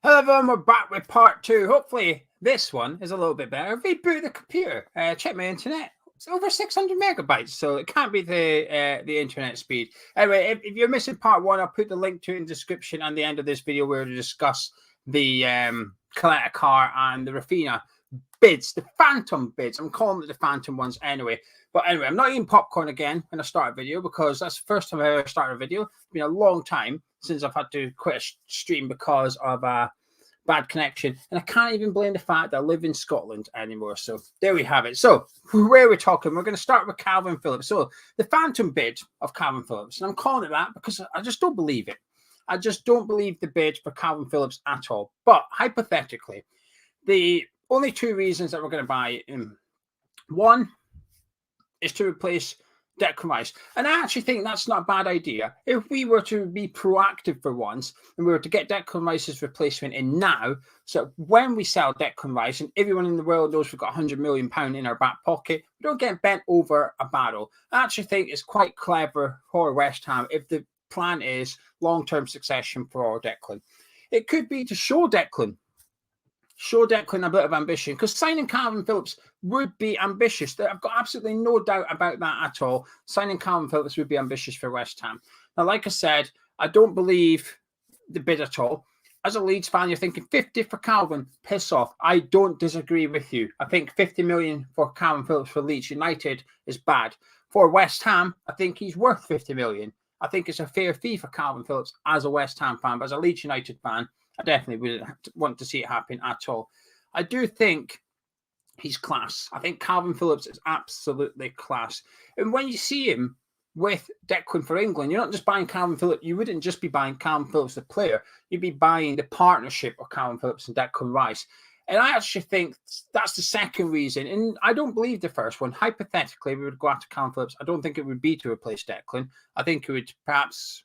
Hello everyone, we're back with part 2. Hopefully this one is a little bit better. Reboot the computer. Check my internet. It's over 600 megabytes, so it can't be the internet speed. Anyway, if you're missing part 1, I'll put the link to it in the description and the end of this video where we discuss the Collect a Car and the Rafinha bids, the phantom bids. I'm calling it the phantom ones anyway. But anyway, I'm not eating popcorn again when I start a video because that's the first time I ever started a video. It's been a long time since I've had to quit a stream because of a bad connection. And I can't even blame the fact that I live in Scotland anymore. So there we have it. So where we're talking, we're going to start with Kalvin Philips. So the phantom bid of Kalvin Philips. And I'm calling it that because I just don't believe it. I just don't believe the bid for Kalvin Philips at all. But hypothetically, the only two reasons that we're going to buy him. One is to replace Declan Rice. And I actually think that's not a bad idea. If we were to be proactive for once and we were to get Declan Rice's replacement in now, so when we sell Declan Rice and everyone in the world knows we've got £100 million in our back pocket, we don't get bent over a barrel. I actually think it's quite clever for West Ham if the plan is long-term succession for Declan. It could be to show Declan a bit of ambition, because signing Kalvin Philips would be ambitious. I've got absolutely no doubt about that at all. Signing Kalvin Philips would be ambitious for West Ham. Now, like I said, I don't believe the bid at all. As a Leeds fan, you're thinking 50 for Kalvin, piss off. I don't disagree with you. I think 50 million for Kalvin Philips for Leeds United is bad. For West Ham, I think he's worth 50 million. I think it's a fair fee for Kalvin Philips as a West Ham fan, but as a Leeds United fan, I definitely wouldn't want to see it happen at all. I do think he's class. I think Kalvin Philips is absolutely class. And when you see him with Declan for England, you're not just buying Kalvin Philips. You wouldn't just be buying Kalvin Philips, the player. You'd be buying the partnership of Kalvin Philips and Declan Rice. And I actually think that's the second reason. And I don't believe the first one. Hypothetically, we would go after Kalvin Philips. I don't think it would be to replace Declan. I think it would perhaps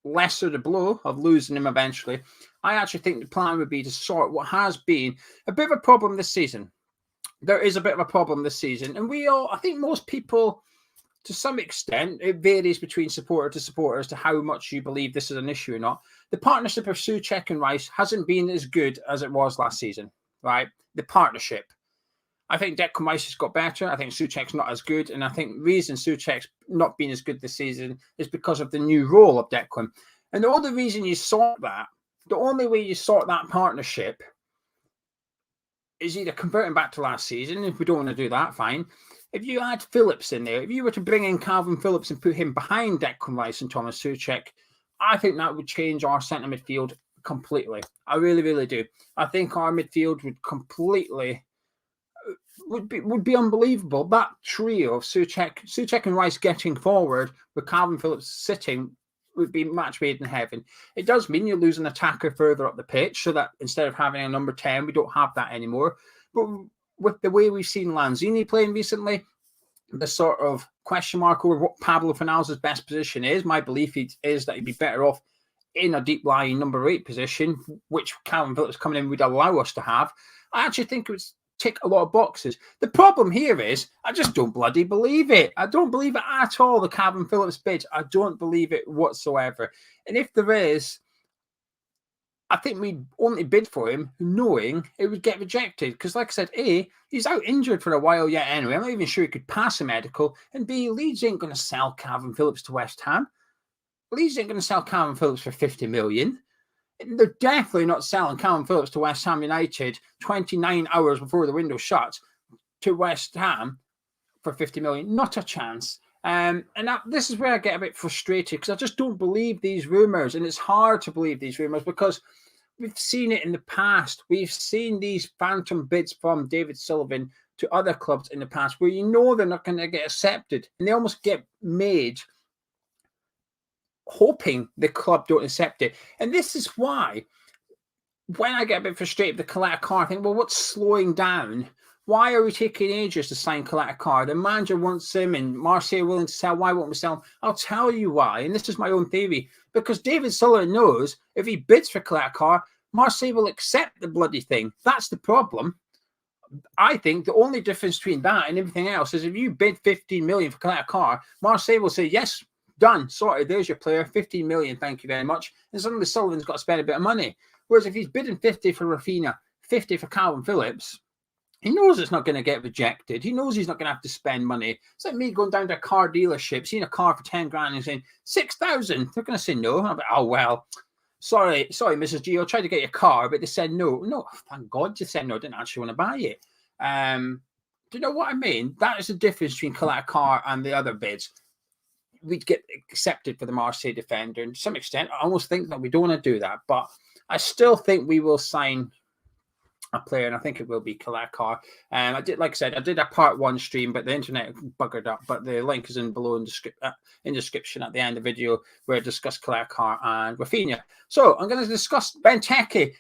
lesser the blow of losing him eventually. I actually think the plan would be to sort what has been a bit of a problem this season. There is a bit of a problem this season. And I think most people, to some extent, it varies between supporter to supporter as to how much you believe this is an issue or not. The partnership of Souček and Rice hasn't been as good as it was last season, right? The partnership. I think Declan Rice has got better. I think Souček's not as good. And I think the reason Souček's not been as good this season is because of the new role of Declan. And the only reason you sort that, the only way you sort that partnership is either converting back to last season. If we don't want to do that, fine. If you add Phillips in there, if you were to bring in Kalvin Phillips and put him behind Declan Rice and Thomas Souček, I think that would change our centre midfield completely. I really, really do. I think our midfield would completely... would be unbelievable. That trio of Souček and Rice getting forward with Kalvin Phillips sitting would be match made in heaven. It does mean you lose an attacker further up the pitch, so that instead of having a number 10, we don't have that anymore. But with the way we've seen Lanzini playing recently, the sort of question mark over what Pablo Fornals' best position is, my belief is that he'd be better off in a deep-lying number 8 position, which Kalvin Phillips coming in would allow us to have. I actually think it would tick a lot of boxes. The problem here is I just don't bloody believe it. I don't believe it at all, the Kalvin Phillips bid. I don't believe it whatsoever. And if there is, I think we'd only bid for him knowing it would get rejected. Because like I said, A, he's out injured for a while yet anyway. I'm not even sure he could pass a medical. And B, Leeds ain't going to sell Kalvin Phillips to West Ham. Leeds ain't going to sell Kalvin Phillips for 50 million. They're definitely not selling Kalvin Phillips to West Ham United 29 hours before the window shuts to West Ham for 50 million. Not a chance. This is where I get a bit frustrated because I just don't believe these rumours. And it's hard to believe these rumours because we've seen it in the past. We've seen these phantom bids from David Sullivan to other clubs in the past where you know they're not going to get accepted. And they almost get made hoping the club don't accept it. And this is why when I get a bit frustrated with the Collect a Car, I think, well, what's slowing down? Why are we taking ages to sign Collect a Car? The manager wants him and Marseille are willing to sell. Why won't we sell him? I'll tell you why. And this is my own theory. Because David Sullivan knows if he bids for Collect a Car, Marseille will accept the bloody thing. That's the problem. I think the only difference between that and everything else is if you bid 15 million for Collect a Car, Marseille will say, yes, Done. Sorted. There's your player. 15 million. Thank you very much. And suddenly Sullivan's got to spend a bit of money. Whereas if he's bidding 50 for Rafinha, 50 for Kalvin Philips, he knows it's not going to get rejected. He knows he's not going to have to spend money. It's like me going down to a car dealership, seeing a car for 10 grand and saying 6,000. They're going to say no. And I'm like, oh, well, sorry, Mrs. G, I'll try to get your car, but they said no. No, thank God you said no. I didn't actually want to buy it. Do you know what I mean? That is the difference between collect a car and the other bids. We'd get accepted for the Marseille defender. And to some extent, I almost think that we don't want to do that. But I still think we will sign a player, and I think it will be Kalakar. I did, like I said, I did a part 1 stream, but the internet buggered up. But the link is in description at the end of the video where I discuss Kalakar and Rafinha. So I'm going to discuss Benteke,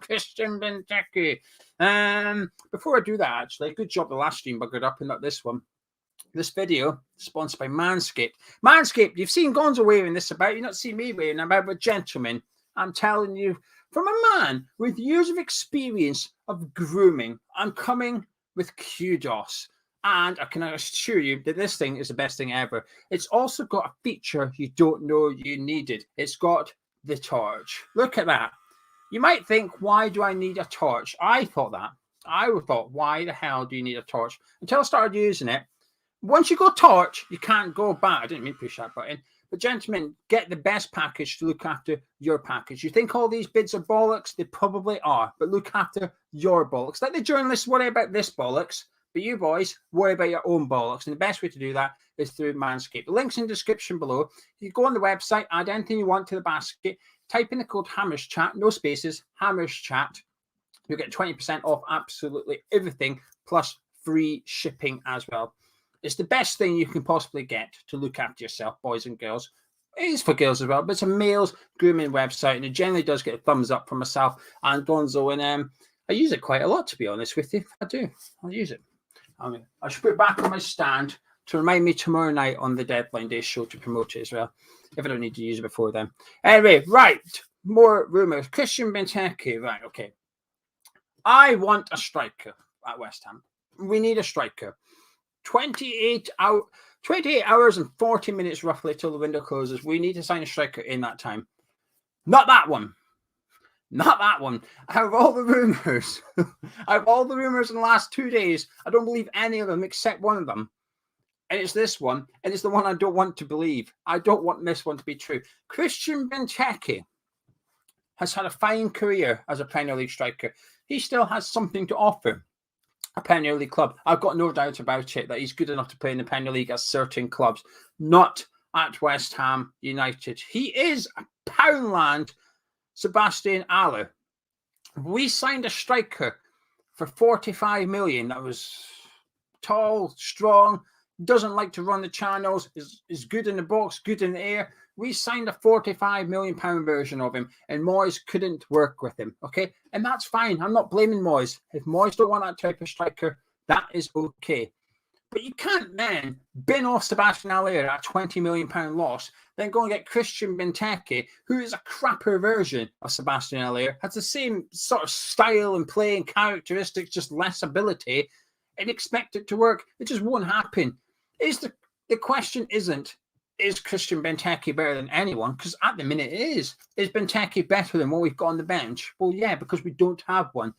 Christian Benteke. Before I do that, actually, good job the last stream buggered up and not this one. This video sponsored by Manscaped. Manscaped, you've seen Gonzo wearing this about. You've not seen me wearing it about, but gentlemen, I'm telling you, from a man with years of experience of grooming, I'm coming with kudos. And I can assure you that this thing is the best thing ever. It's also got a feature you don't know you needed. It's got the torch. Look at that. You might think, why do I need a torch? I thought that. I thought, why the hell do you need a torch? Until I started using it. Once you go torch, you can't go back. I didn't mean to push that button. But gentlemen, get the best package to look after your package. You think all these bids are bollocks? They probably are. But look after your bollocks. Let the journalists worry about this bollocks. But you boys, worry about your own bollocks. And the best way to do that is through Manscaped. The link's in the description below. You go on the website, add anything you want to the basket. Type in the code HammersChat, no spaces, HammersChat. You'll get 20% off absolutely everything, plus free shipping as well. It's the best thing you can possibly get to look after yourself, boys and girls. It is for girls as well, but it's a male's grooming website, and it generally does get a thumbs up from myself and Gonzo. And I use it quite a lot, to be honest with you. I do. I'll use it. I should put it back on my stand to remind me tomorrow night on the Deadline Day show to promote it as well, if I don't need to use it before then. Anyway, right. More rumours. Christian Benteke. Right, okay. I want a striker at West Ham. We need a striker. 28 hours and 40 minutes roughly till the window closes. We need to sign a striker in that time. Not that one. Not that one. Out of all the rumours, in the last 2 days, I don't believe any of them except one of them. And it's this one. And it's the one I don't want to believe. I don't want this one to be true. Christian Benteke has had a fine career as a Premier League striker. He still has something to offer a Premier League club. I've got no doubt about it that he's good enough to play in the Premier League at certain clubs, not at West Ham United. He is a Poundland Sebastian Haller. We signed a striker for 45 million. That was tall, strong, doesn't like to run the channels, is good in the box, good in the air. We signed a 45 million pound version of him, and Moyes couldn't work with him. Okay, and that's fine. I'm not blaming Moyes. If Moyes don't want that type of striker, that is okay. But you can't then bin off Sebastian Haller at 20 million pound loss, then go and get Christian Benteke, who is a crapper version of Sebastian Haller, has the same sort of style and play and characteristics, just less ability, and expect it to work. It just won't happen. The question isn't, is Christian Benteke better than anyone? Because at the minute it is. Is Benteke better than what we've got on the bench? Well, yeah, because we don't have one.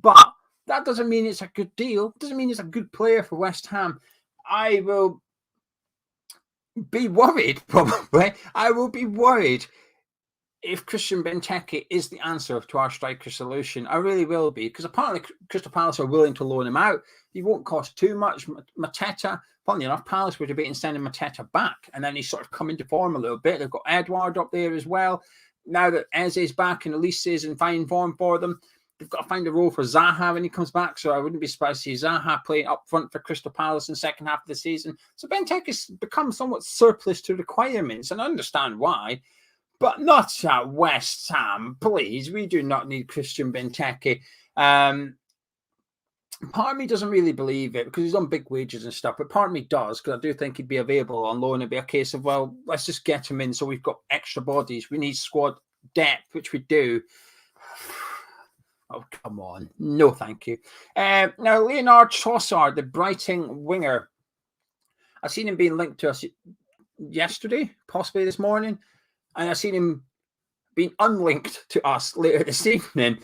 But that doesn't mean it's a good deal. It doesn't mean it's a good player for West Ham. I will be worried, probably. I will be worried if Christian Benteke is the answer to our striker solution. I really will be, because apparently Crystal Palace are willing to loan him out. He won't cost too much. Mateta, funnily enough, Palace were debating sending Mateta back, and then he's sort of come into form a little bit. They've got Edouard up there as well. Now that Eze's back and Elise is in fine form for them, they've got to find a role for Zaha when he comes back, so I wouldn't be surprised to see Zaha playing up front for Crystal Palace in the second half of the season. So Benteke has become somewhat surplus to requirements, and I understand why. But not at West Ham, please. We do not need Christian Benteke. Part of me doesn't really believe it because he's on big wages and stuff. But part of me does, because I do think he'd be available on loan. It'd be a case of, well, let's just get him in so we've got extra bodies. We need squad depth, which we do. Oh, come on. No, thank you. Now, Leonard Trossard, the Brighton winger. I seen him being linked to us yesterday, possibly this morning, and I seen him being unlinked to us later this evening.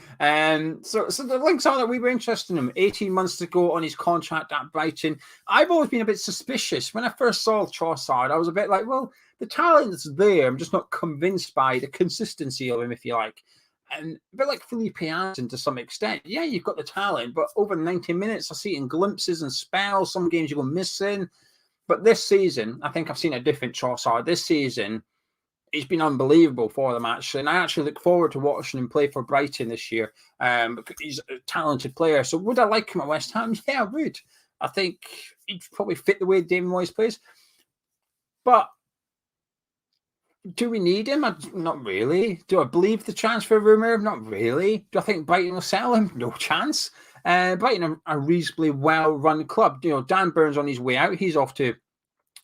So the links are that we were interested in him. 18 months to go on his contract at Brighton. I've always been a bit suspicious. When I first saw Trossard, I was a bit like, well, the talent's there. I'm just not convinced by the consistency of him, if you like. And a bit like Felipe Anderson to some extent. Yeah, you've got the talent, but over 90 minutes, I see it in glimpses and spells. Some games you go missing. But this season, I think I've seen a different Trossard. This season, he's been unbelievable for them, actually. And I actually look forward to watching him play for Brighton this year. Because he's a talented player. So would I like him at West Ham? Yeah, I would. I think he'd probably fit the way David Moyes plays. But do we need him? Not really. Do I believe the transfer rumour? Not really. Do I think Brighton will sell him? No chance. Brighton are a reasonably well-run club. You know, Dan Burns on his way out. He's off to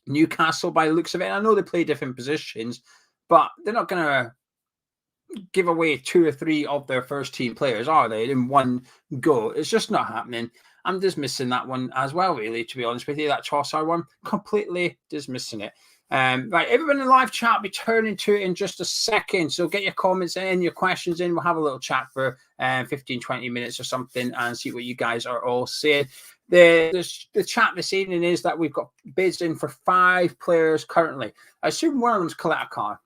Newcastle by the looks of it. I know they play different positions, but they're not going to give away 2 or 3 of their first-team players, are they, in one go? It's just not happening. I'm dismissing that one as well, really, to be honest with you. That Trossard one, completely dismissing it. Right, everyone in the live chat will be turning to it in just a second. So get your comments in, your questions in. We'll have a little chat for 15, 20 minutes or something and see what you guys are all saying. The chat this evening is that we've got bids in for 5 players currently. I assume one of them's Kalvin.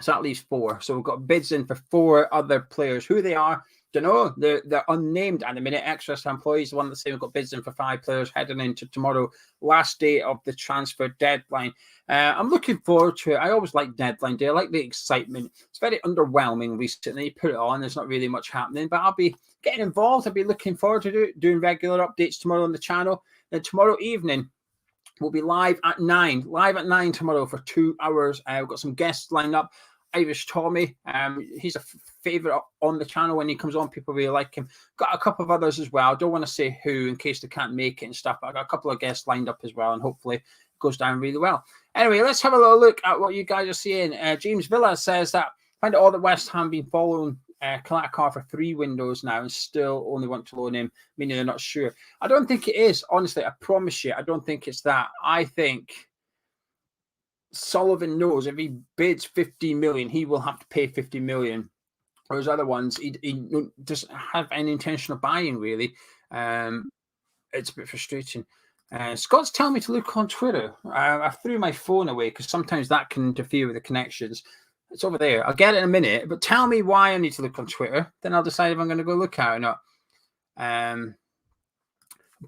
So that leaves 4. So we've got bids in for 4 other players. Who they are, don't know. They're unnamed at the minute. Express employees, the one that's saying we've got bids in for 5 players heading into tomorrow, last day of the transfer deadline. I'm looking forward to it. I always like deadline day. I like the excitement. It's very underwhelming recently. You put it on, there's not really much happening, but I'll be getting involved. I'll be looking forward to doing regular updates tomorrow on the channel. Then tomorrow evening, we'll be live at 9. Live at 9 tomorrow for 2 hours. We've got some guests lined up. Irish Tommy, he's a favourite on the channel when he comes on. People really like him. Got a couple of others as well. Don't want to say who in case they can't make it and stuff. But I got a couple of guests lined up as well, and hopefully it goes down really well. Anyway, let's have a little look at what you guys are seeing. James Villa says that find all that West Ham been following Kalvin for 3 windows now and still only want to loan him, meaning they're not sure. I don't think it is. Honestly, I promise you, I don't think it's that. I think Sullivan knows if he bids 50 million, he will have to pay 50 million. Whereas other ones, he doesn't have any intention of buying, really. It's a bit frustrating. Scott's telling me to look on Twitter. I threw my phone away because sometimes that can interfere with the connections. It's over there. I'll get it in a minute, but tell me why I need to look on Twitter. Then I'll decide if I'm going to go look at it or not.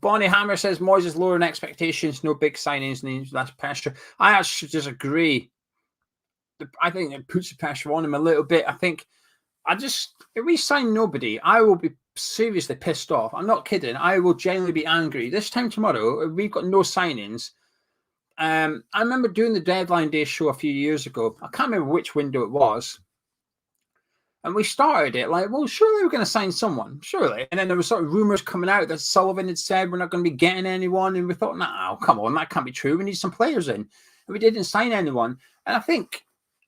Bonnie Hammer says Moyes is lowering expectations, no big signings, needs less pressure. I actually disagree. I think it puts the pressure on him a little bit. I think if we sign nobody, I will be seriously pissed off. I'm not kidding. I will genuinely be angry. This time tomorrow, we've got no signings. I remember doing the deadline day show a few years ago. I can't remember which window it was. And we started it like, well, surely we're going to sign someone, surely. And then there were sort of rumours coming out that Sullivan had said we're not going to be getting anyone. And we thought, no, come on, that can't be true. We need some players in. And we didn't sign anyone. And I think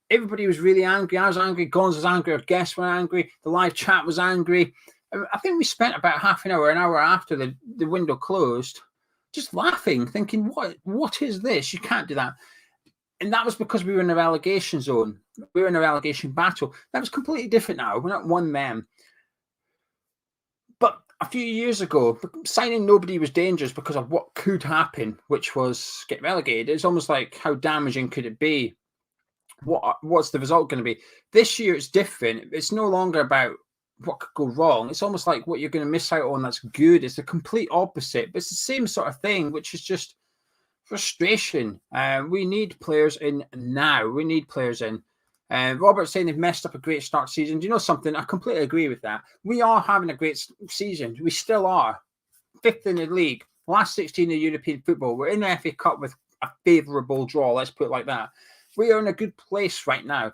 everybody was really angry. I was angry. Gonz was angry. Our guests were angry. The live chat was angry. I think we spent about half an hour after the window closed, just laughing, thinking, what is this? You can't do that. And that was because we were in a relegation zone. We were in a relegation battle. That was completely different now. We're not one man. But a few years ago, signing nobody was dangerous because of what could happen, which was get relegated. It's almost like how damaging could it be? What's the result going to be? This year, it's different. It's no longer about what could go wrong. It's almost like what you're going to miss out on that's good. It's the complete opposite. But it's the same sort of thing, which is just frustration. We need players in now. We need players in. Robert's saying they've messed up a great start season. Do you know something? I completely agree with that. We are having a great season. We still are. 5th in the league. Last 16 in European football. We're in the FA Cup with a favourable draw. Let's put it like that. We are in a good place right now.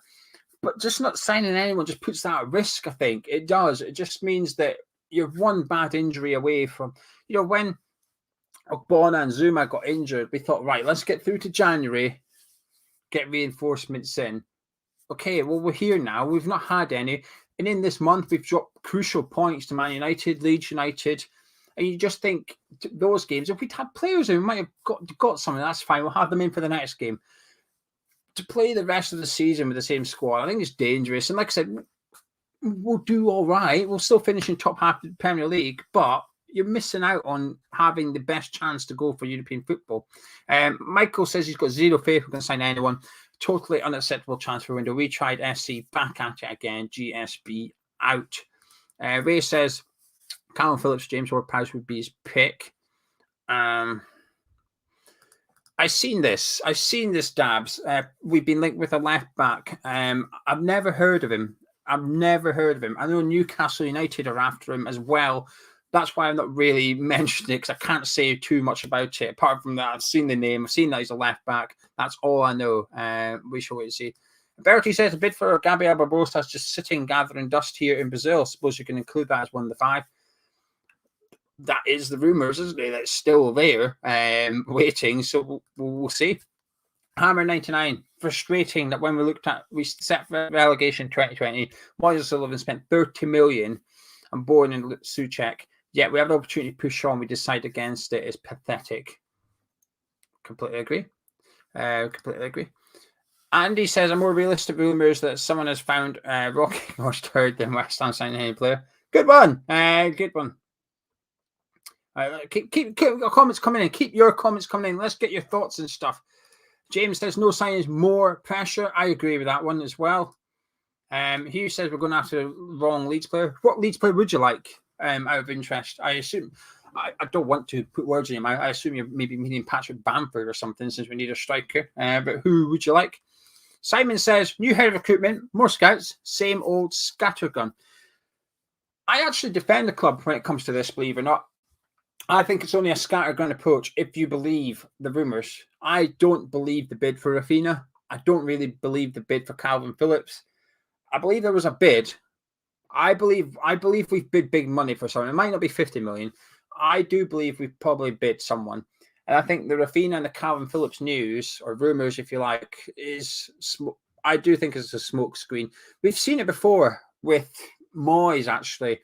But just not signing anyone just puts that at risk, I think. It does. It just means that you're one bad injury away from, when Ogbonna and Zuma got injured, we thought, right, let's get through to January, get reinforcements in. Okay, well, we're here now. We've not had any. And in this month, we've dropped crucial points to Man United, Leeds United, And you just think those games, if we'd had players who might have got something, that's fine. We'll have them in for the next game. To play the rest of the season with the same squad, I think it's dangerous. And like I said, we'll do all right. We'll still finish in top half of the Premier League, but you're missing out on having the best chance to go for European football. Michael says he's got zero faith we can sign anyone. Totally unacceptable transfer window. We tried SC, back at it again. GSB out. Ray says Kalvin Philips, James Ward-Prowse would be his pick. I've seen this, Dabs. We've been linked with a left back. I've never heard of him. I know Newcastle United are after him as well. That's why I'm not really mentioning it, because I can't say too much about it. Apart from that, I've seen the name. I've seen that he's a left back. That's all I know. We shall wait and see. Bertie says a bid for Gabriel Barbosa is just sitting gathering dust here in Brazil. Suppose you can include that as one of the 5. That is the rumours, isn't it? That's still there, waiting. So we'll see. Hammer 99. Frustrating that when we set for relegation 2020, Moyes Sullivan spent 30 million on Bowen and Souček. Yet we have the opportunity to push on. We decide against it. It's pathetic. Completely agree. Andy says a more realistic rumour is that someone has found Rocky more stirred than West Ham signing any player. Good one. Good one. Keep your comments coming in. Keep your comments coming in. Let's get your thoughts and stuff. James says no signings, more pressure. I agree with that one as well. Hugh says we're going after the wrong Leeds player. What Leeds player would you like? Out of interest, I assume. I don't want to put words in your mouth. I assume you're maybe meaning Patrick Bamford or something, since we need a striker. But who would you like? Simon says new head of recruitment, more scouts, same old scattergun. I actually defend the club when it comes to this, believe it or not. I think it's only a scattergun approach if you believe the rumours. I don't believe the bid for Rafinha. I don't really believe the bid for Kalvin Phillips. I believe there was a bid. I believe we've bid big money for someone. It might not be 50 million. I do believe we've probably bid someone. And I think the Rafinha and the Kalvin Phillips news, or rumours, if you like, I do think it's a smoke screen. We've seen it before with Moyes, actually.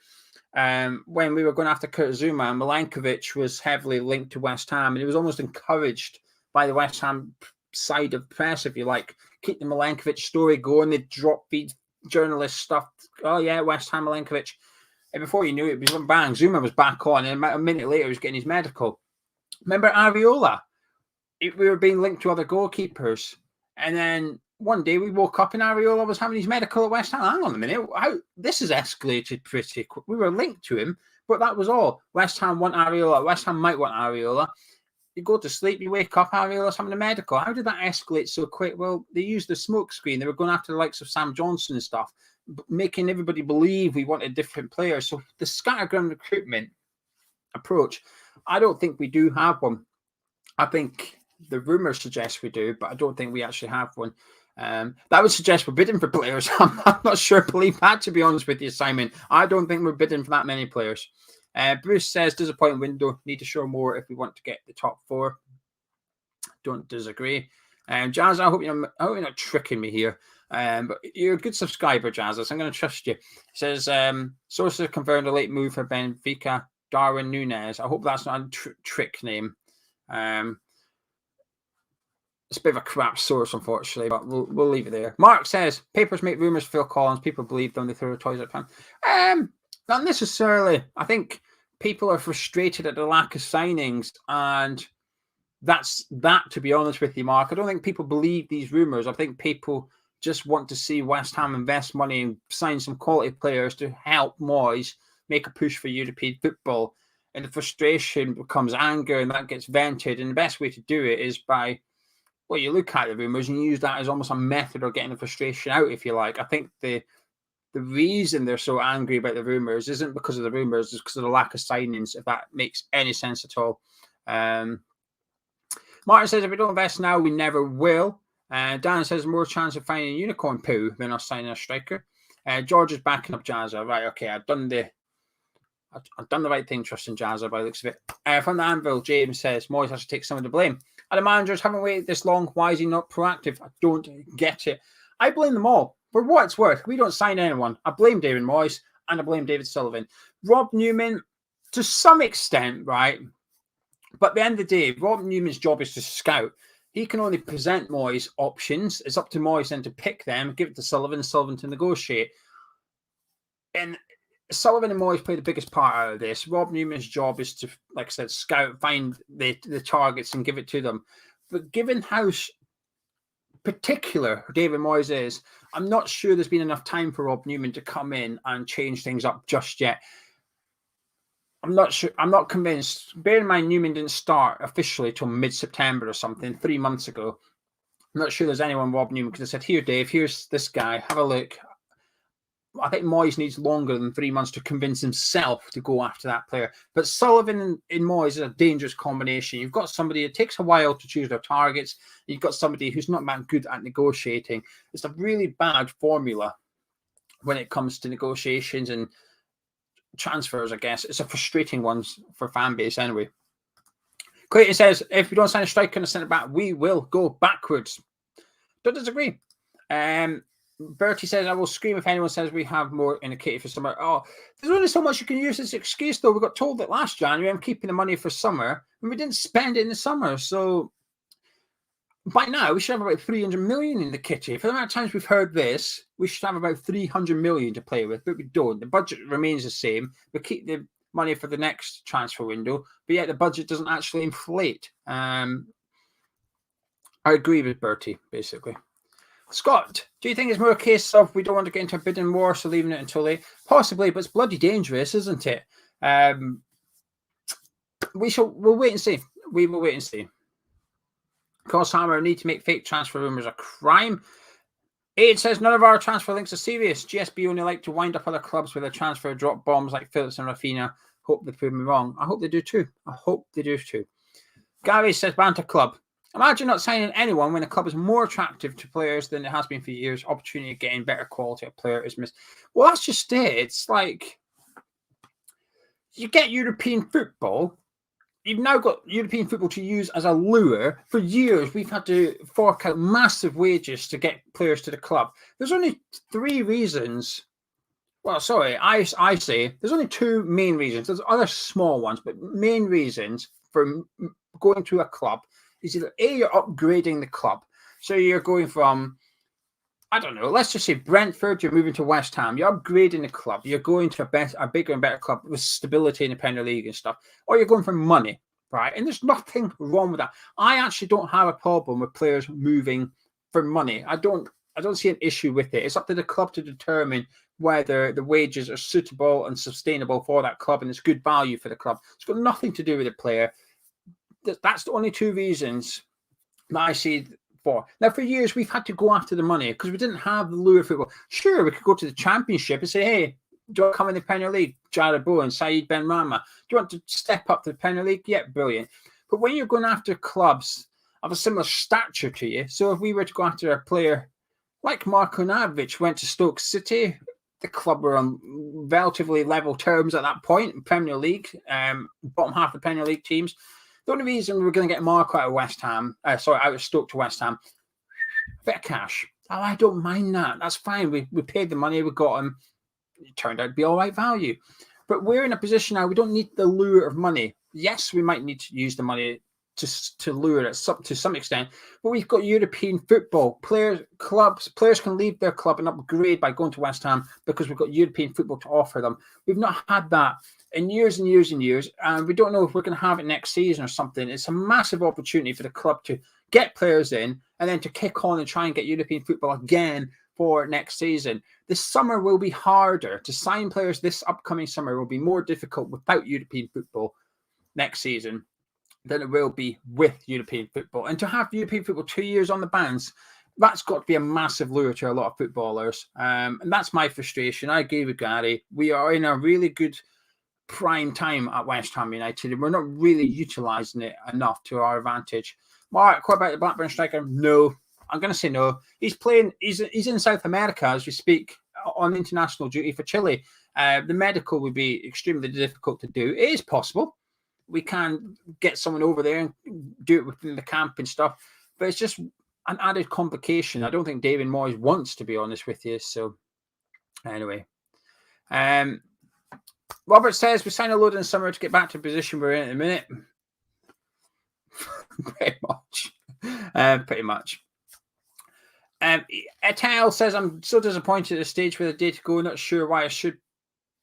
When we were going after Kurt Zouma, and Milankovic was heavily linked to West Ham, and it was almost encouraged by the West Ham side of press, if you like. Keep the Milankovic story going. They drop feed journalist stuff. Oh yeah, West Ham Milankovic. And before you knew it, was bang, Zouma was back on, and a minute later he was getting his medical. Remember Areola? We were being linked to other goalkeepers, and then one day we woke up and Areola was having his medical at West Ham. Hang on a minute, this has escalated pretty quick. We were linked to him, but that was all. West Ham want Areola. West Ham might want Areola. You go to sleep, you wake up, Areola's having a medical. How did that escalate so quick? Well, they used the smoke screen. They were going after the likes of Sam Johnson and stuff, making everybody believe we wanted different players. So the scattergun recruitment approach, I don't think we do have one. I think the rumours suggest we do, but I don't think we actually have one. That would suggest we're bidding for players. I'm not sure I believe that, to be honest with you, Simon. I don't think we're bidding for that many players. Bruce says, disappointing window. Need to show more if we want to get the top 4. Don't disagree. Jazz, I hope you're not tricking me here. But you're a good subscriber, Jazz. So I'm going to trust you. It says, sources confirmed a late move for Benfica, Darwin Nunez. I hope that's not a trick name. It's a bit of a crap source, unfortunately, but we'll leave it there. Mark says, papers make rumours, Phil Collins. People believe them. They throw their toys at them. Not necessarily. I think people are frustrated at the lack of signings, and that's that, to be honest with you, Mark. I don't think people believe these rumours. I think people just want to see West Ham invest money and sign some quality players to help Moyes make a push for European football. And the frustration becomes anger, and that gets vented. And the best way to do it is by, well, you look at the rumours and you use that as almost a method of getting the frustration out, if you like. I think the reason they're so angry about the rumours isn't because of the rumours, it's because of the lack of signings, if that makes any sense at all. Martin says, if we don't invest now, we never will. Dan says, more chance of finding a unicorn poo than us signing a striker. George is backing up Jazza. Right, okay, I've done the right thing, trusting Jazza by the looks of it. From the Anvil, James says, Moyes has to take some of the blame. And the managers haven't waited this long. Why is he not proactive? I don't get it. I blame them all. For what it's worth, we don't sign anyone. I blame David Moyes and I blame David Sullivan. Rob Newman, to some extent, right? But at the end of the day, Rob Newman's job is to scout. He can only present Moyes options. It's up to Moyes then to pick them, give it to Sullivan to negotiate. And Sullivan and Moyes play the biggest part out of this. Rob Newman's job is to, like I said, scout, find the targets and give it to them. But given how particular David Moyes is, I'm not sure there's been enough time for Rob Newman to come in and change things up just yet. I'm not sure. I'm not convinced. Bear in mind, Newman didn't start officially till mid-September or something, 3 months ago. I'm not sure there's anyone Rob Newman could have said, here, Dave, here's this guy, have a look. I think Moyes needs longer than 3 months to convince himself to go after that player. But Sullivan and Moyes is a dangerous combination. You've got somebody, it takes a while to choose their targets. You've got somebody who's not that good at negotiating. It's a really bad formula when it comes to negotiations and transfers, I guess. It's a frustrating one for fan base anyway. Clayton says, if we don't sign a striker and a centre back, we will go backwards. Don't disagree. Bertie says, I will scream if anyone says we have more in the kitty for summer. Oh, there's only so much you can use as an excuse, though. We got told that last January I'm keeping the money for summer, and we didn't spend it in the summer. So by now, we should have about 300 million in the kitty. For the amount of times we've heard this, we should have about 300 million to play with, but we don't. The budget remains the same. We keep the money for the next transfer window, but yet the budget doesn't actually inflate. I agree with Bertie, basically. Scott, do you think it's more a case of we don't want to get into a bidding war, so leaving it until late? Possibly, but it's bloody dangerous, isn't it? We'll wait and see. We will wait and see. Crosshammer, need to make fake transfer rumours a crime. Aid says none of our transfer links are serious. GSB only like to wind up other clubs with a transfer drop bombs like Phillips and Rafinha. Hope they prove me wrong. I hope they do too. Gary says banter club. Imagine not signing anyone when a club is more attractive to players than it has been for years. Opportunity of getting better quality of player is missed. Well, that's just it. It's like you get European football. You've now got European football to use as a lure. For years, we've had to fork out massive wages to get players to the club. There's only 3 reasons. Well, sorry, I say there's only 2 main reasons. There's other small ones, but main reasons for going to a club is either A, you're upgrading the club. So you're going from, I don't know, let's just say Brentford, you're moving to West Ham. You're upgrading the club. You're going to a bigger and better club with stability in the Premier League and stuff. Or you're going for money, right? And there's nothing wrong with that. I actually don't have a problem with players moving for money. I don't see an issue with it. It's up to the club to determine whether the wages are suitable and sustainable for that club and it's good value for the club. It's got nothing to do with the player. That's the only 2 reasons that I see for. Now, for years, we've had to go after the money because we didn't have the lure of football. Sure, we could go to the Championship and say, hey, do you want to come in the Premier League? Jared Bowen, Saeed Benrahma. Do you want to step up to the Premier League? Yeah, brilliant. But when you're going after clubs of a similar stature to you, so if we were to go after a player like Marko Navic went to Stoke City, the club were on relatively level terms at that point, Premier League, bottom half of the Premier League teams. The only reason we're going to get Marco out of West Ham, out of Stoke to West Ham, a bit of cash. Oh, I don't mind that. That's fine. We paid the money, we got him. It turned out to be all right value. But we're in a position now, we don't need the lure of money. Yes, we might need to use the money to lure it to some extent, but we've got European football. Players can leave their club and upgrade by going to West Ham because we've got European football to offer them. We've not had that in years and years and years, and we don't know if we're going to have it next season or something. It's a massive opportunity for the club to get players in and then to kick on and try and get European football again for next season. This summer will be harder. To sign players this upcoming summer will be more difficult without European football next season than it will be with European football. And to have European football 2 years on the bounce, that's got to be a massive lure to a lot of footballers. And that's my frustration. I agree with Gary. We are in a really good prime time at West Ham United, and we're not really utilising it enough to our advantage. Mark, what about the Blackburn striker? No, I'm going to say no. He's in South America as we speak on international duty for Chile. The medical would be extremely difficult to do. It is possible. We can get someone over there and do it within the camp and stuff, but it's just an added complication. I don't think David Moyes wants, to be honest with you. So anyway, Robert says we sign a load in the summer to get back to the position we're in at the minute. Pretty much. Etal says, I'm so disappointed at the stage where the day to go, not sure why I should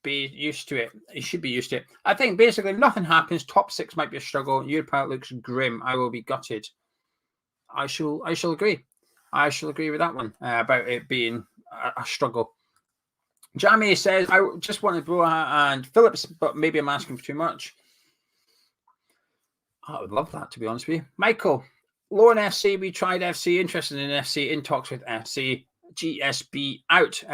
be used to it. You should be used to it. I think basically if nothing happens, top 6 might be a struggle. Europa looks grim. I will be gutted. I shall agree. I shall agree with that one about it being a struggle. Jamie says, I just wanted Broha and Phillips, but maybe I'm asking for too much. I would love that, to be honest with you. Michael, Lauren FC, we tried FC, interested in FC, in talks with FC, GSB out.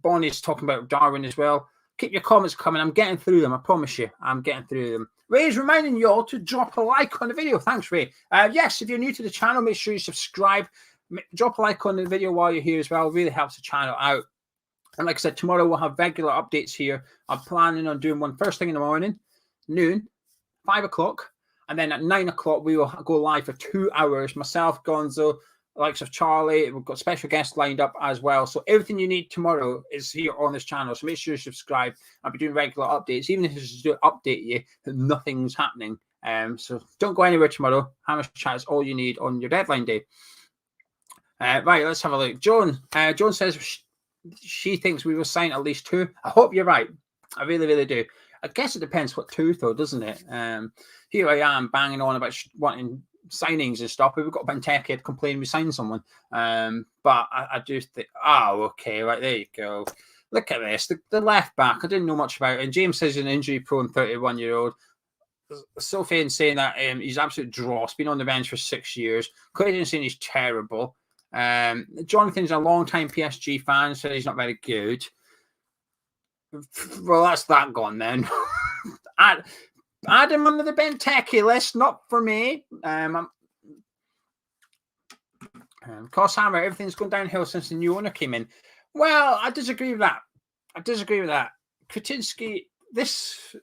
Bonnie's talking about Darwin as well. Keep your comments coming. I'm getting through them. I promise you. I'm getting through them. Ray is reminding you all to drop a like on the video. Thanks, Ray. Yes, if you're new to the channel, make sure you subscribe. Drop a like on the video while you're here as well. It really helps the channel out. And like I said, tomorrow we'll have regular updates here. I'm planning on doing one first thing in the morning, noon, 5 o'clock. And then at 9 o'clock, we will go live for 2 hours. Myself, Gonzo, the likes of Charlie. We've got special guests lined up as well. So everything you need tomorrow is here on this channel. So make sure you subscribe. I'll be doing regular updates, even if it's just to update you that nothing's happening. So don't go anywhere tomorrow. Hammer Chat is all you need on your deadline day. Right, let's have a look. Joan says she thinks we will sign at least 2. I hope you're right. I really, really do. I guess it depends what 2, though, doesn't it? Here I am banging on about wanting signings and stuff. We've got Benteke complaining we signed someone. But I do think, okay, right, there you go. Look at this. The left back, I didn't know much about it. And James says he's an injury-prone 31-year-old. Sophie saying that he's absolute dross, been on the bench for 6 years. Clayton saying he's terrible. Jonathan's a long-time PSG fan, so he's not very good. Well, that's that gone then. Add him under the Benteke list, not for me. Cost Hammer, everything's gone downhill since the new owner came in. Well, I disagree with that. Kretinsky, this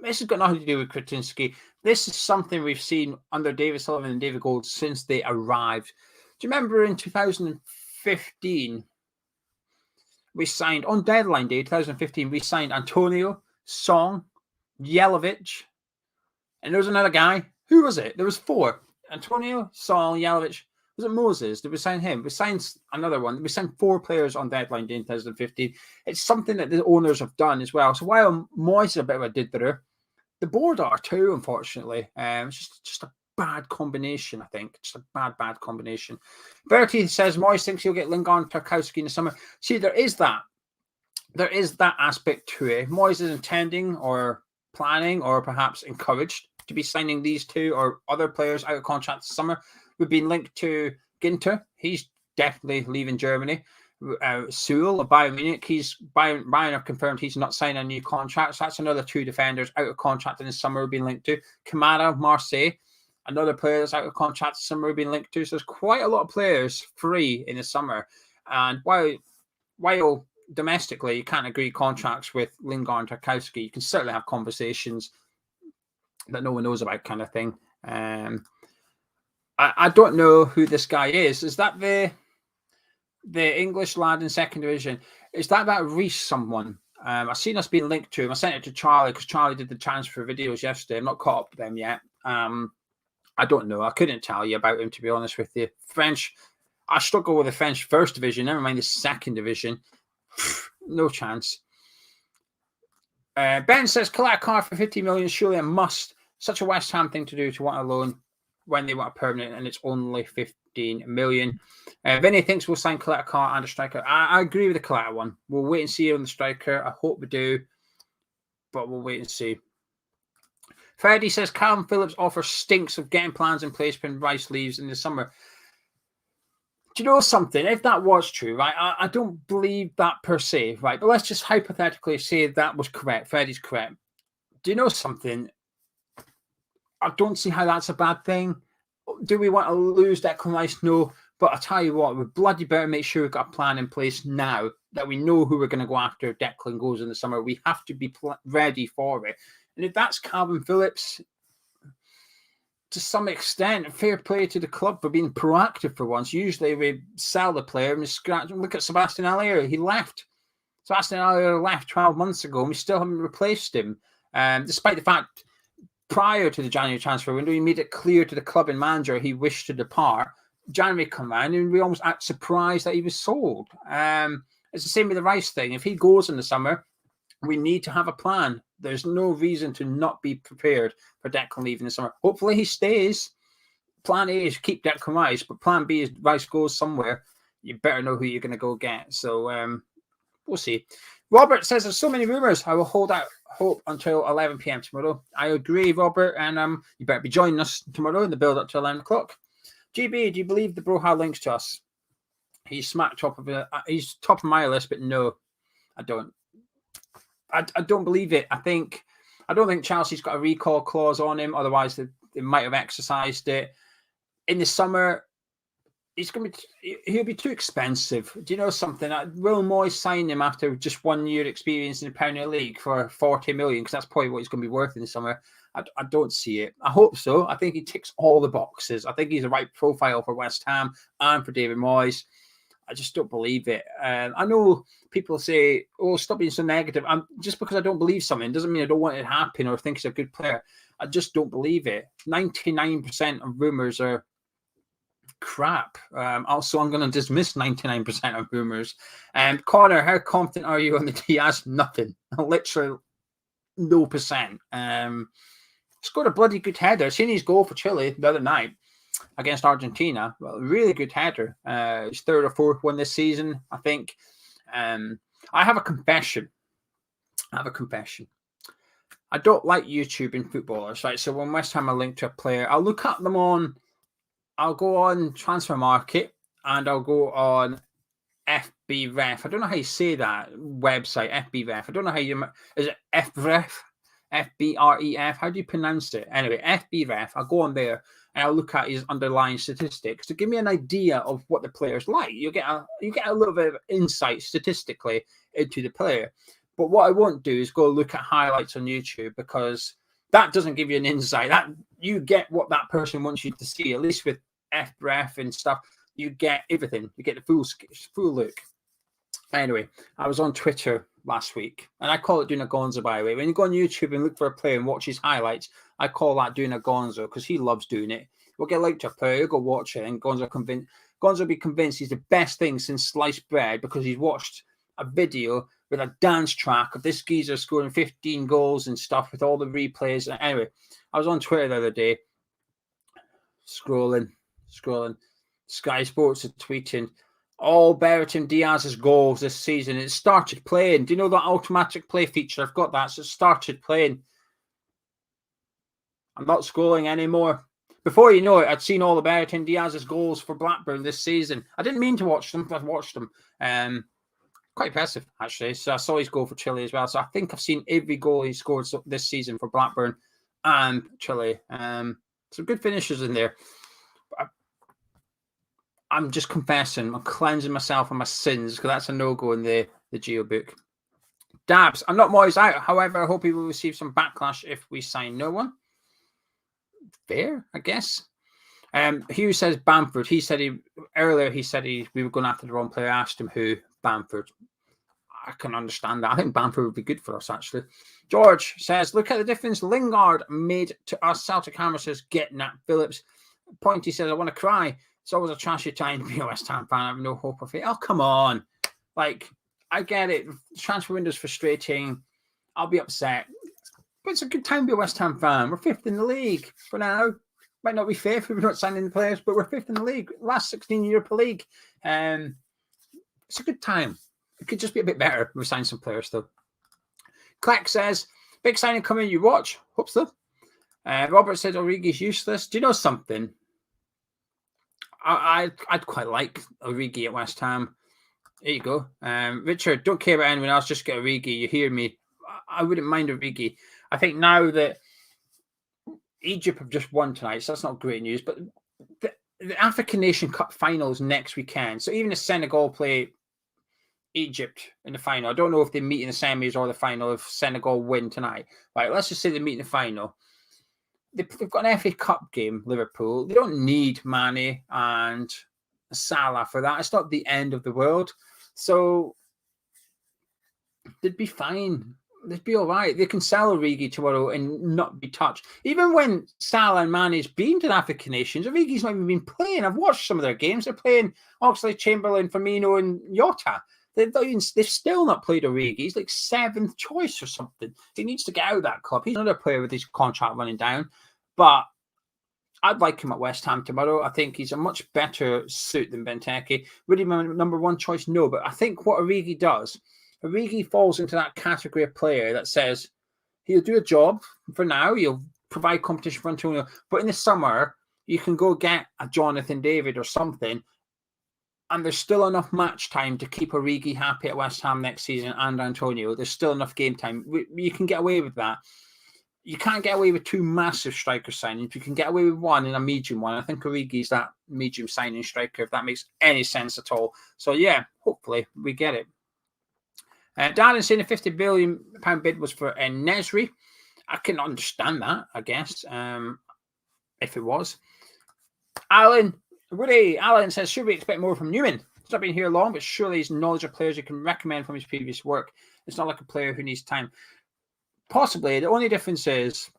has got nothing to do with Kretinsky. This is something we've seen under David Sullivan and David Gold since they arrived. Do you remember in 2015, we signed, on deadline day, 2015, we signed Antonio, Song, Yelovich, and there was another guy. Who was it? There was 4. Antonio, Song, Yelovich. Was it Moses? Did we sign him? We signed another one. We signed 4 players on deadline day in 2015. It's something that the owners have done as well. So while Moyes is a bit of a did-there, the board are too, unfortunately. It's just a bad combination, I think. Just a bad combination. Bertie says Moyes thinks he'll get Lingard and Tarkowski in the summer. See, there is that. There is that aspect to it. Moyes is intending or planning or perhaps encouraged to be signing these 2 or other players out of contract this summer. We've been linked to Ginter. He's definitely leaving Germany. Sewell of Bayern Munich. Bayern have confirmed he's not signing a new contract. So that's another 2 defenders out of contract in the summer we've been linked to. Kamara, Marseille. Another player that's out of contract this summer we've been linked to. So there's quite a lot of players free in the summer. And while domestically you can't agree contracts with Lingard and Tarkowski, you can certainly have conversations that no one knows about, kind of thing. I don't know who this guy is. Is that the English lad in 2nd division? Is that Reece someone? I've seen us being linked to him. I sent it to Charlie because Charlie did the transfer videos yesterday. I'm not caught up with them yet. I don't know. I couldn't tell you about him, to be honest with you. French, I struggle with the French 1st division, never mind the 2nd division. No chance. Ben says, collect a car for 50 million, surely a must. Such a West Ham thing to do, to want a loan when they want a permanent, and it's only 15 million. Vinny thinks we'll sign collect a car and a striker. I agree with the collector one. We'll wait and see on the striker. I hope we do, but we'll wait and see. Freddie says Kalvin Philips offer stinks of getting plans in place when Rice leaves in the summer. Do you know something? If that was true, right, I don't believe that per se, right? But let's just hypothetically say that was correct. Freddie's correct. Do you know something? I don't see how that's a bad thing. Do we want to lose Declan Rice? No. But I'll tell you what, we bloody better make sure we've got a plan in place now that we know who we're going to go after if Declan goes in the summer. We have to be ready for it. And if that's Kalvin Philips, to some extent, fair play to the club for being proactive for once. Usually we sell the player and scratch. Look at Sebastian Allaire. He left. So Aston Villa left 12 months ago, and we still haven't replaced him, despite the fact prior to the January transfer window, he made it clear to the club and manager he wished to depart. January come around, and we almost act surprised that he was sold. It's the same with the Rice thing. If he goes in the summer, we need to have a plan. There's no reason to not be prepared for Declan leaving the summer. Hopefully he stays. Plan A is keep Declan Rice, but plan B is Rice goes somewhere. You better know who you're going to go get. So we'll see. Robert says there's so many rumours. I will hold out hope until 11 p.m. tomorrow. I agree, Robert, and you better be joining us tomorrow in the build up to 11 o'clock. GB, do you believe the Broha links to us? He's smack top of it. He's top of my list, but no, I don't. I don't believe it. I don't think Chelsea's got a recall clause on him. Otherwise, they might have exercised it. In the summer, he'll be too expensive. Do you know something? Will Moyes sign him after just 1 year experience in the Premier League for 40 million? Because that's probably what he's going to be worth in the summer. I don't see it. I hope so. I think he ticks all the boxes. I think he's the right profile for West Ham and for David Moyes. I just don't believe it. I know people say, "Oh, stop being so negative." Just because I don't believe something doesn't mean I don't want it to happen or think he's a good player. I just don't believe it. 99% of rumours are crap. Also, I'm going to dismiss 99% of rumours. Connor, how confident are you on the Diaz? Nothing. Literally no percent. Scored a bloody good header. Seen his goal for Chile the other night against Argentina. Well, really good header. His third or fourth one this season, I think. I have a confession. I don't like YouTubing footballers, right? So when West Ham are linked to a player, I'll look at them I'll go on Transfer Market and I'll go on FBref. I don't know how you say that website, FBref. I don't know how is it FBref? FBREF? How do you pronounce it? Anyway, FBref. I'll go on there and I'll look at his underlying statistics to give me an idea of what the player's like. You get a little bit of insight statistically into the player. But what I won't do is go look at highlights on YouTube, because that doesn't give you an insight. That you get what that person wants you to see. At least with FBref and stuff, you get everything. You get the full look. Anyway, I was on Twitter last week, and I call it doing a gonzo, by the way. When you go on YouTube and look for a player and watch his highlights, I call that doing a gonzo, because he loves doing it. We'll get linked to a player, he'll go watch it, and Gonzo will be convinced he's the best thing since sliced bread, because he's watched a video with a dance track of this geezer scoring 15 goals and stuff with all the replays. Anyway, I was on Twitter the other day, scrolling. Sky Sports are tweeting, all Bertrand Diaz's goals this season. It started playing. Do you know that automatic play feature? I've got that. So it started playing. I'm not scrolling anymore. Before you know it, I'd seen all the Bertrand Diaz's goals for Blackburn this season. I didn't mean to watch them, but I've watched them. Quite impressive, actually. So I saw his goal for Chile as well. So I think I've seen every goal he scored this season for Blackburn and Chile. Some good finishes in there. I'm just confessing. I'm cleansing myself of my sins, because that's a no-go in the Geo book. Dabs, I'm not Moyes out. However, I hope he will receive some backlash if we sign no one. Fair, I guess. Hugh says Bamford. He said we were going after the wrong player. I asked him who. Bamford. I can understand that. I think Bamford would be good for us, actually. George says, look at the difference Lingard made to us. Celtic Hammer says, get Nat Phillips. Pointy says, I want to cry. It's always a trashy time to be a West Ham fan. I have no hope of it. Oh, come on. Like, I get it. Transfer window's frustrating. I'll be upset. But it's a good time to be a West Ham fan. We're fifth in the league for now. Might not be fifth if we're not signing the players, but we're fifth in the league. Last 16 Europa League. It's a good time. It could just be a bit better if we sign some players, though. Clack says, big signing coming, you watch? Hope so. Robert said Origi's useless. Do you know something? I'd quite like Origi at West Ham. There you go. Richard, don't care about anyone else, just get Origi. You hear me? I wouldn't mind Origi. I think now that Egypt have just won tonight, so that's not great news, but the African Nation Cup finals next weekend. So even if Senegal play Egypt in the final, I don't know if they meet in the semis or the final if Senegal win tonight. Right, let's just say they meet in the final. They've got an FA Cup game, Liverpool. They don't need Mane and Salah for that. It's not the end of the world. So they'd be fine. They'd be all right. They can sell Origi tomorrow and not be touched. Even when Salah and Mane's been to the African nations, Origi's not even been playing. I've watched some of their games. They're playing Oxlade-Chamberlain, Firmino, and Jota. They've still not played Origi. He's like 7th choice or something. He needs to get out of that club. He's another player with his contract running down. But I'd like him at West Ham tomorrow. I think he's a much better suit than Benteke. Really, my number one choice? No. But I think what Origi does, Origi falls into that category of player that says he'll do a job for now. He'll provide competition for Antonio. But in the summer, you can go get a Jonathan David or something, and there's still enough match time to keep Origi happy at West Ham next season and Antonio. There's still enough game time. You can get away with that. You can't get away with 2 massive striker signings. You can get away with one and a medium one. I think Origi's that medium signing striker, if that makes any sense at all. So, yeah, hopefully we get it. Darwin saying a £50 billion bid was for Nesri. I can understand that, I guess, if it was. Alan says, should we expect more from Newman? He's not been here long, but surely he's knowledge of players he can recommend from his previous work. It's not like a player who needs time. Possibly. The only difference is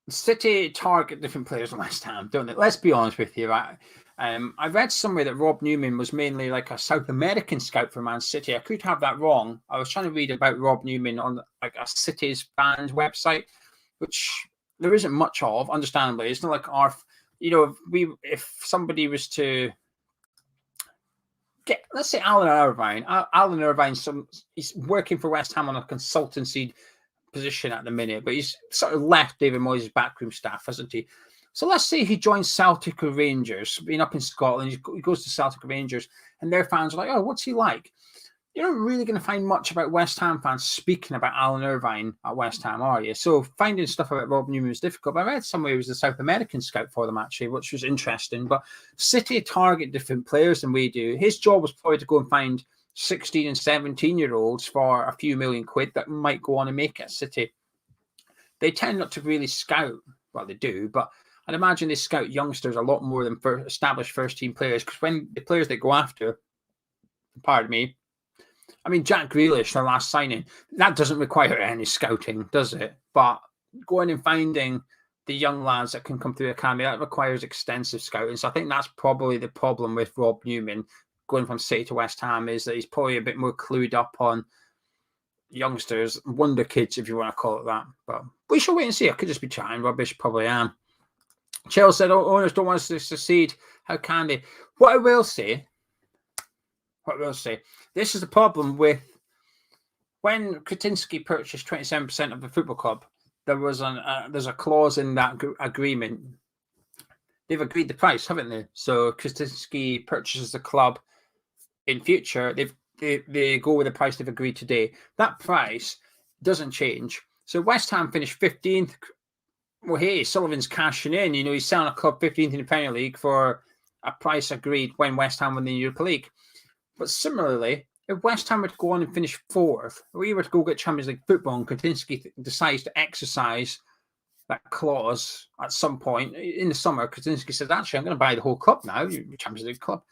City target different players in West Ham, don't they? Let's be honest with you. Right? I read somewhere that Rob Newman was mainly like a South American scout for Man City. I could have that wrong. I was trying to read about Rob Newman on like a City's fans website, which there isn't much of, understandably. It's not like our, if somebody was to get, let's say Alan Irvine. Alan Irvine, he's working for West Ham on a consultancy position at the minute, but he's sort of left David Moyes' backroom staff, hasn't he? So let's say he joins Celtic or Rangers, being up in Scotland, he goes to Celtic or Rangers, and their fans are like, oh, what's he like? You're not really going to find much about West Ham fans speaking about Alan Irvine at West Ham, are you? So finding stuff about Rob Newman was difficult. But I read somewhere he was a South American scout for them, actually, which was interesting. But City target different players than we do. His job was probably to go and find 16 and 17-year-olds for a few million quid that might go on and make it at City. They tend not to really scout. Well, they do, but I'd imagine they scout youngsters a lot more than established first-team players, because when the players they go after, pardon me, I mean, Jack Grealish, their last signing, that doesn't require any scouting, does it? But going and finding the young lads that can come through the academy, that requires extensive scouting. So I think that's probably the problem with Rob Newman going from City to West Ham, is that he's probably a bit more clued up on youngsters, wonder kids, if you want to call it that. But we shall wait and see. I could just be chatting rubbish, probably am. Chelsea said, owners don't want us to succeed. How can they? What I will say, this is the problem with when Kretinsky purchased 27% of the football club. There's a clause in that agreement. They've agreed the price, haven't they? So Kretinsky purchases the club in future. They go with the price they've agreed today. That price doesn't change. So West Ham finished 15th. Well, hey, Sullivan's cashing in. He's selling a club 15th in the Premier League for a price agreed when West Ham won the Europa League. But similarly, if West Ham were to go on and finish 4th, or we were to go get Champions League football and Kretinsky decides to exercise that clause at some point in the summer, Kretinsky says, actually, I'm going to buy the whole club now, Champions League club.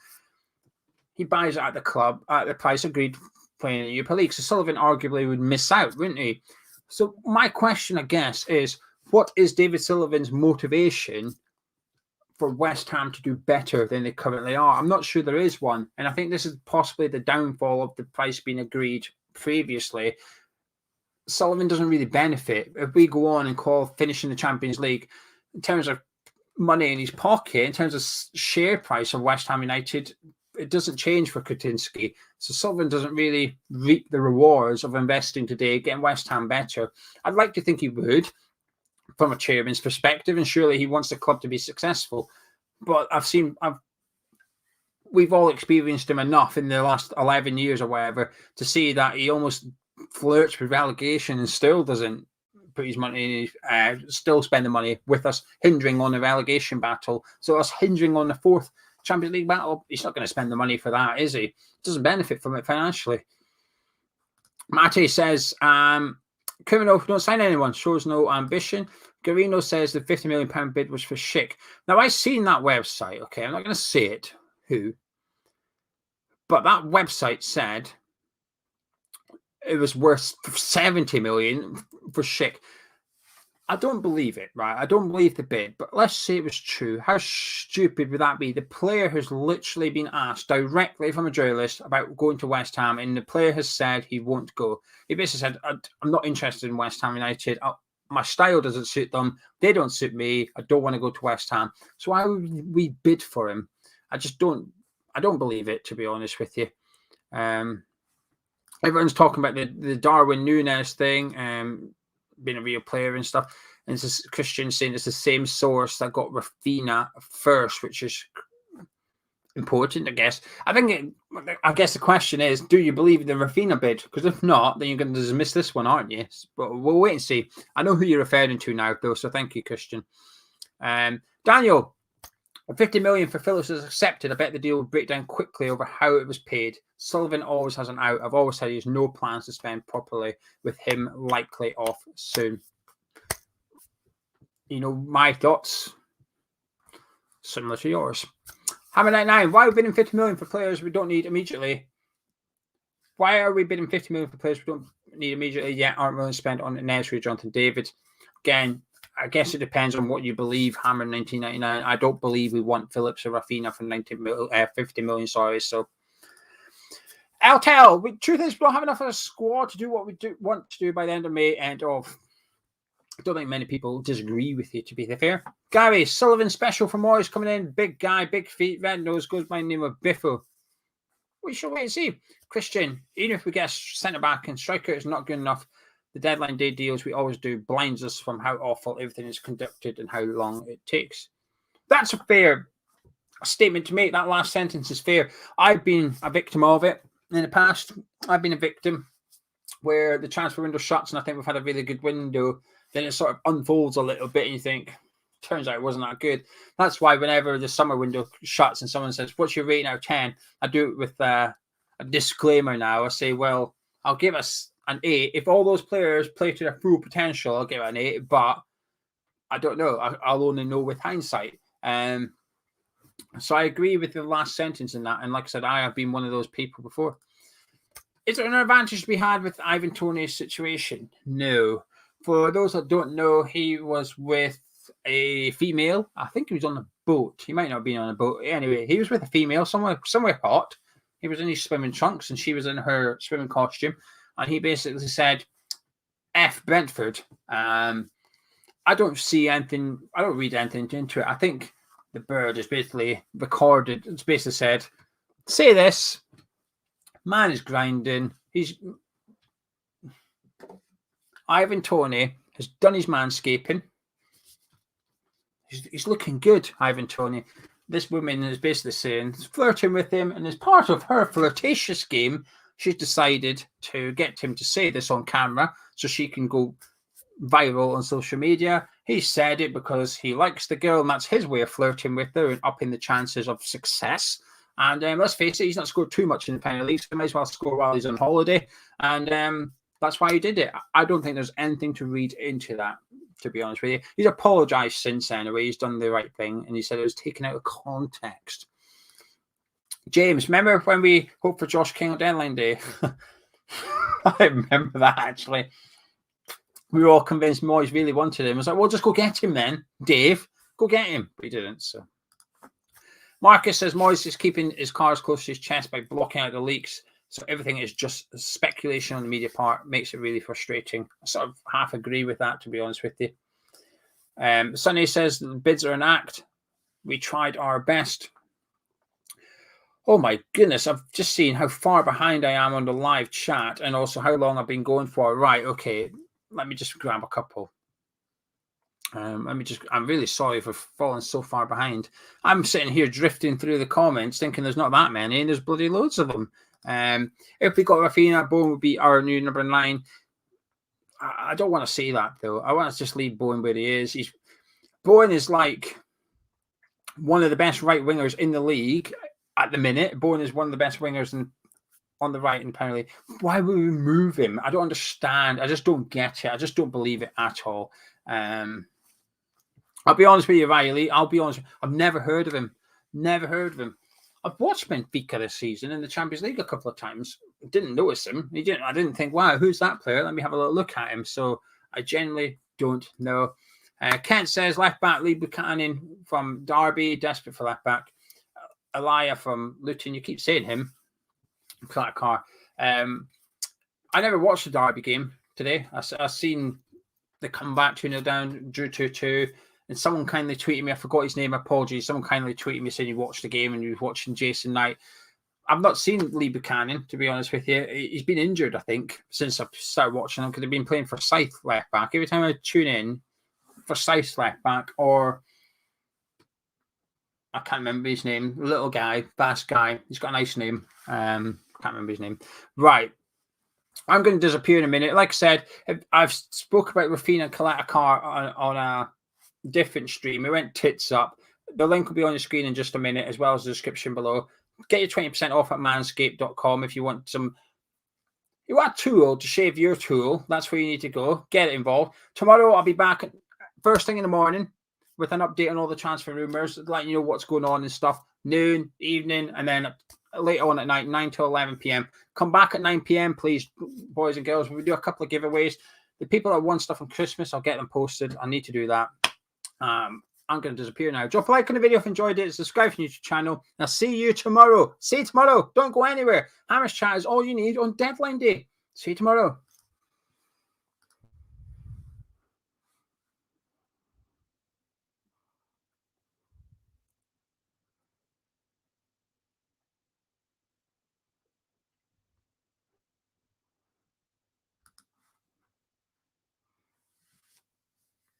He buys it at the club at the price agreed playing in the Europa League. So Sullivan arguably would miss out, wouldn't he? So my question, I guess, is what is David Sullivan's motivation for West Ham to do better than they currently are? I'm not sure there is one. And I think this is possibly the downfall of the price being agreed previously. Sullivan doesn't really benefit. If we go on and call finishing the Champions League, in terms of money in his pocket, in terms of share price of West Ham United, it doesn't change for Kretinsky. So Sullivan doesn't really reap the rewards of investing today, getting West Ham better. I'd like to think he would, from a chairman's perspective, and surely he wants the club to be successful. But we've all experienced him enough in the last 11 years or whatever to see that he almost flirts with relegation and still doesn't put his money in, still spend the money with us, hindering on the relegation battle. So us hindering on the 4th Champions League battle, he's not going to spend the money for that, is he? Doesn't benefit from it financially. Mate says, Criminal don't sign anyone, shows no ambition. Garino says the £50 million bid was for Schick. Now, I've seen that website, okay? I'm not going to say it, who. But that website said it was worth 70 million for Schick. I don't believe it, right? I don't believe the bid, but let's say it was true. How stupid would that be? The player has literally been asked directly from a journalist about going to West Ham, and the player has said he won't go. He basically said, I'm not interested in West Ham United. My style doesn't suit them. They don't suit me. I don't want to go to West Ham. So why would we bid for him? I don't believe it, to be honest with you. Everyone's talking about the Darwin Nunez thing, being a real player and stuff. And this is Christian saying it's the same source that got Rafinha first, which is important, I guess. I guess the question is, do you believe in the Rafinha bid? Because if not, then you're going to dismiss this one, aren't you? But we'll wait and see. I know who you're referring to now, though, so thank you, Christian. Daniel, 50 million for Phillips is accepted. I bet the deal will break down quickly over how it was paid. Sullivan always has an out. I've always said he has no plans to spend properly, with him likely off soon. You know, my thoughts, similar to yours. Hammer 99, why are we bidding 50 million for players we don't need immediately? Why are we bidding 50 million for players we don't need immediately yet aren't willing to spend on Nesri or Jonathan David? Again, I guess it depends on what you believe, Hammer 1999. I don't believe we want Phillips or Rafinha for 50 million, sorry. So, Altel, truth is we don't have enough of a squad to do what we want to do by the end of May, end of. I don't think many people disagree with you, to be fair. Gary, Sullivan special for Moyes coming in. Big guy, big feet, red nose, goes by the name of Biffo. We shall wait and see. Christian, even if we get a centre-back and striker is not good enough, the deadline day deals we always do blinds us from how awful everything is conducted and how long it takes. That's a fair statement to make. That last sentence is fair. I've been a victim of it in the past. I've been a victim where the transfer window shuts and I think we've had a really good window. Then it sort of unfolds a little bit and you think, turns out it wasn't that good. That's why whenever the summer window shuts and someone says, what's your rating out of 10? I do it with a disclaimer now. I say, well, I'll give us an 8. If all those players play to their full potential, I'll give it an 8. But I don't know. I'll only know with hindsight. So I agree with the last sentence in that. And like I said, I have been one of those people before. Is there an advantage to be had with Ivan Toney's situation? No. For those that don't know, he was with a female. I think he was on a boat. He might not have been on a boat. Anyway, he was with a female somewhere hot. He was in his swimming trunks and she was in her swimming costume. And he basically said, F Brentford. I don't see anything. I don't read anything into it. I think the bird is basically recorded. It's basically said, say this. Man is grinding. Ivan Toney has done his manscaping. He's looking good, Ivan Toney. This woman is basically saying, flirting with him, and as part of her flirtatious game, she's decided to get him to say this on camera so she can go viral on social media. He said it because he likes the girl, and that's his way of flirting with her and upping the chances of success. And let's face it, he's not scored too much in the Premier League, so he might as well score while he's on holiday. And that's why he did it. I don't think there's anything to read into that, to be honest with you. He's apologised since anyway. He's done the right thing. And he said it was taken out of context. James, remember when we hoped for Josh King on deadline day? I remember that, actually. We were all convinced Moyes really wanted him. I was like, well, just go get him then, Dave. Go get him. But he didn't, so. Marcus says Moyes is keeping his cards close to his chest by blocking out the leaks. So everything is just speculation on the media part. Makes it really frustrating. I sort of half agree with that, to be honest with you. Sunny says the bids are an act. We tried our best. Oh my goodness, I've just seen how far behind I am on the live chat and also how long I've been going for. Right, okay. Let me just grab a couple. I'm really sorry for falling so far behind. I'm sitting here drifting through the comments thinking there's not that many and there's bloody loads of them. If we got Rafinha, Bowen would be our new number 9. I don't want to say that though. I want to just leave Bowen where he is. Bowen is like one of the best right wingers in the league at the minute. Bowen is one of the best wingers on the right in Premier League. Why would we move him? I don't understand. I just don't get it. I just don't believe it at all. I'll be honest with you, Riley. I'll be honest. I've never heard of him. Never heard of him. I've watched Benfica this season in the Champions League a couple of times. Didn't notice him. I didn't think, wow, who's that player? Let me have a little look at him. So I generally don't know. Kent says left back Lee Buchanan from Derby, desperate for left back. Elia from Luton, you keep saying him. Car. I never watched the Derby game today. I seen the comeback 2-0 down, drew 2-2. And someone kindly tweeted me, I forgot his name, apologies. Someone kindly tweeted me saying he watched the game and he was watching Jason Knight. I've not seen Lee Buchanan, to be honest with you. He's been injured, I think, since I started watching him because he's been playing for Scythe left back. Every time I tune in for Scythe left back, or I can't remember his name, little guy, fast guy. He's got a nice name. Can't remember his name. Right. I'm going to disappear in a minute. Like I said, I've spoke about Rafinha and Kalata on a different stream. We went tits up. The link will be on the screen in just a minute, as well as the description below. Get your 20% off at manscaped.com if you want a tool to shave your tool. That's where you need to go. Get it involved. Tomorrow I'll be back first thing in the morning with an update on all the transfer rumours, letting you know what's going on and stuff. Noon, evening, and then later on at night, 9 to 11 p.m. Come back at 9 p.m, please, boys and girls. We do a couple of giveaways. The people that won stuff on Christmas, I'll get them posted. I need to do that. I'm going to disappear now. Drop a like on the video if you enjoyed it. Subscribe to the YouTube channel. I'll see you tomorrow. See you tomorrow. Don't go anywhere. Hammers Chat is all you need on deadline day. See you tomorrow.